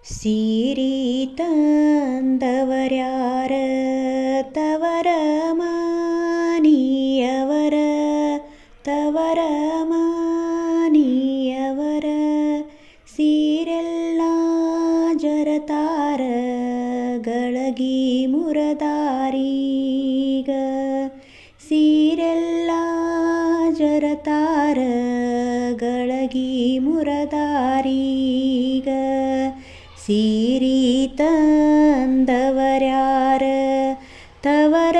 ಸೀರಿ ತಂದವರ್ಯಾರ ತವರ ಮಾನಿಯವರ ತವರ ಮಾನಿಯವರ ಸೀರೆಲ್ಲ ಜರತಾರ ಗಳಗಿ ಮುರದಾರೀಗ ಸೀರೆಲ್ಲ ಜರತಾರ ಗಳಗಿ ಮುರದಾರೀಗ ಸೀರಿ ತಂದವರ್ಯಾರ ತವರ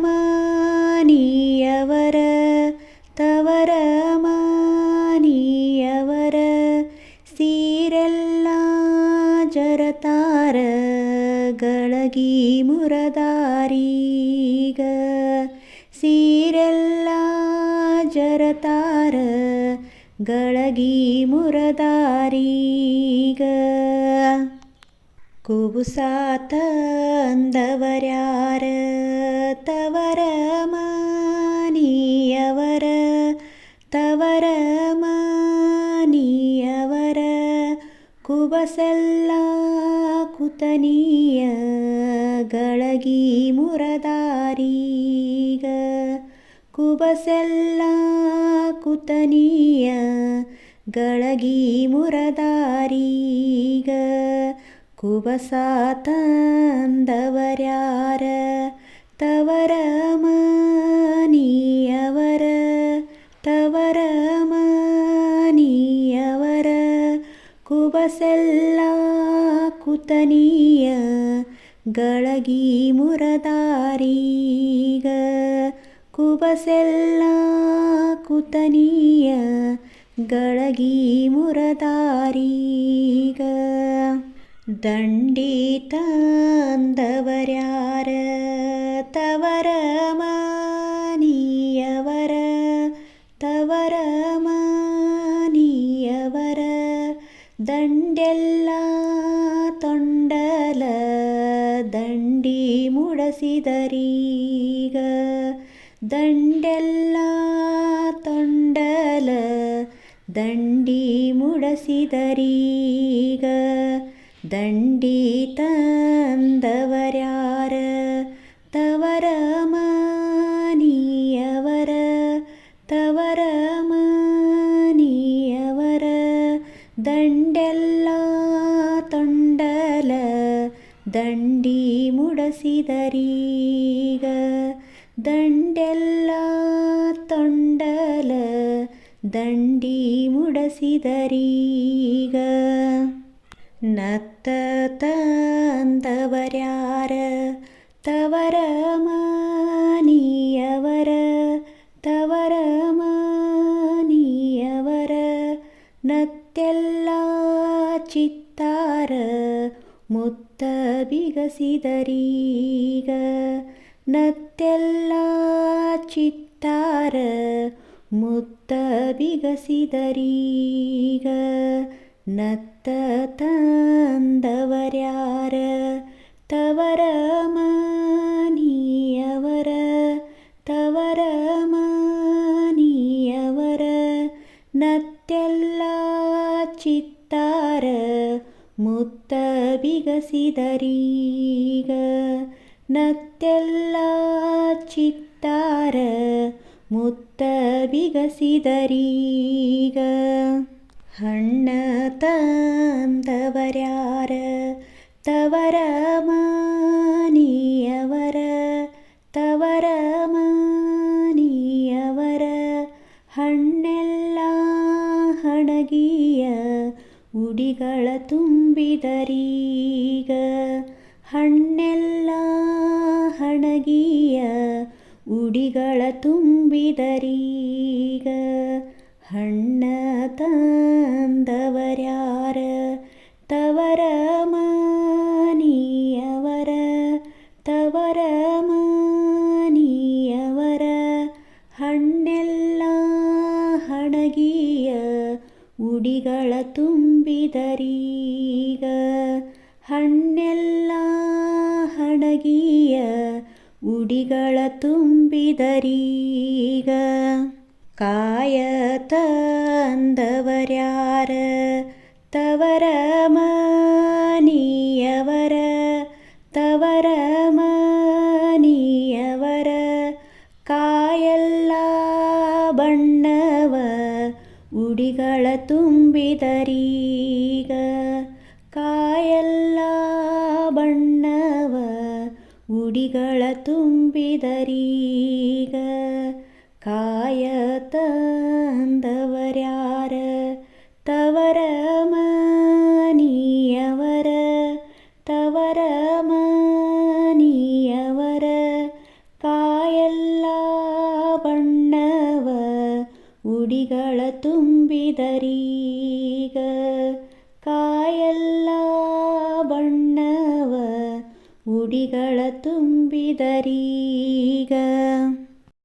ಮಾನಿಯವರ ತವರ ಮಾನಿಯವರ ಸೀರೆಲ್ಲ ಜರತಾರ ಗಳಗಿ ಮುರದಾರೀಗ ಸೀರೆಲ್ಲ ಜರತಾರ ಗಳಗಿ ಮುರದಾರೀಗ ಕುಬುಸಾತ ಅಂದವರ್ಯಾರ ತವರ ಮಾನಿಯವರ ತವರ ಮಾನಿಯವರ ಕುಬಸೆಲ್ಲ ಕುತನೀಯ ಗಳಗಿ ಮುರದಾರೀಗ ಕುಬಸೆಲ್ಲ ಕುತನೀಯ ಗಳಗಿ ಮುರದಾರೀಗ ಕುಬಸಾತ ಅಂದವರ್ಯಾರ ತವರ ಮಾನಿಯವರ ತವರ ಮಾನಿಯವರ ಕುಬಸೆಲ್ಲ ಕುತನೀಯ ಗಳಗಿ ಮುರದಾರೀಗ ಕುಬಸೆಲ್ಲ ಕುತನೀಯ ಗಳಗಿ ಮುರದಾರೀಗ ದಂಡಿ ತಂದವರ್ಯಾರ ತವರ ಮಾನಿಯವರ ತವರ ಮಾನಿಯವರ ದಂಡೆಲ್ಲ ತೊಂಡಲ ದಂಡಿ ಮುಡಸಿದರೀಗ ದಂಡೆಲ್ಲ ತೊಂಡಲ ದಂಡಿ ಮುಡಸಿದರೀಗ ದಂಡಿ ತಂದವರ್ಯಾರ ತವರ ಮಾನಿಯವರ ತವರ ಮಾನಿಯವರ ದಂಡೆಲ್ಲ ತೊಂಡಲ ದಂಡಿ ಮುಡಸಿದರೀಗ ದಂಡೆಲ್ಲ ತೊಂಡಲ ದಂಡಿ ಮುಡಸಿದರೀಗ ನತ್ತ ತಂದವರ್ಯಾರ ತವರ ಮಾನಿಯವರ ತವರ ಮಾನಿಯವರ ನತ್ತೆಲ್ಲ ಚಿತ್ತಾರ ಮುತ್ತ ಬಿಗಸಿದರೀಗ ನತ್ತೆಲ್ಲ ಚಿತ್ತಾರ ಮುತ್ತ ಬಿಗಸಿದರೀಗ ನತ್ತ ತಂದವರ್ಯಾರ ತವರ ಮಾನಿಯವರ ತವರ ಮಾನಿಯವರ ನತ್ತೆಲ್ಲ ಚಿತ್ತಾರ ಮುತ್ತ ಬಿಗಸಿದರೀಗ ನತ್ತೆಲ್ಲ ಚಿತ್ತಾರ ಮುತ್ತ ಬಿಗಸಿದರೀಗ ಹಣ್ಣ ತಂದವರ್ಯಾರ ತವರ ಮಾನಿಯವರ ತವರ ಮಾನಿಯವರ ಹಣ್ಣೆಲ್ಲ ಹಣಗಿಯ ಉಡಿಗಳ ತುಂಬಿದರೀಗ ಹಣ್ಣೆಲ್ಲ ಹಣಗಿಯ ಉಡಿಗಳ ತುಂಬಿದರೀಗ ಹಣ್ಣ ತಂದವರ್ಯಾರ ತವರ ಮಾನಿಯವರ ತವರ ಮಾನಿಯವರ ಹಣ್ಣೆಲ್ಲ ಹಣಗಿಯ ಉಡಿಗಳ ತುಂಬಿದರೀಗ ಹಣ್ಣೆಲ್ಲ ಹಣಗಿಯ ಉಡಿಗಳ ತುಂಬಿದರೀಗ ಕಾಯ ತಂದವರ್ಯಾರ ತವರ ಮಾನಿಯವರ ತುಂಬಿದರೀಗ ಕಾಯೆಲ್ಲ ಬಣ್ಣವ ಉಡಿಗಳ ತುಂಬಿದರೀಗ ಕಾಯ ತಂದವರ್ಯಾರ ತವರ ಮನಿಯವರ ತವರ ಮನಿಯವರ ಕಾಯೆಲ್ಲ ಬಣ್ಣವ ಉಡಿಗಳ ತುಂಬಿದರೀಗ ಕಾಯೆಲ್ಲ ಬಣ್ಣವ ಉಡಿಗಳ ತುಂಬಿದರೀಗ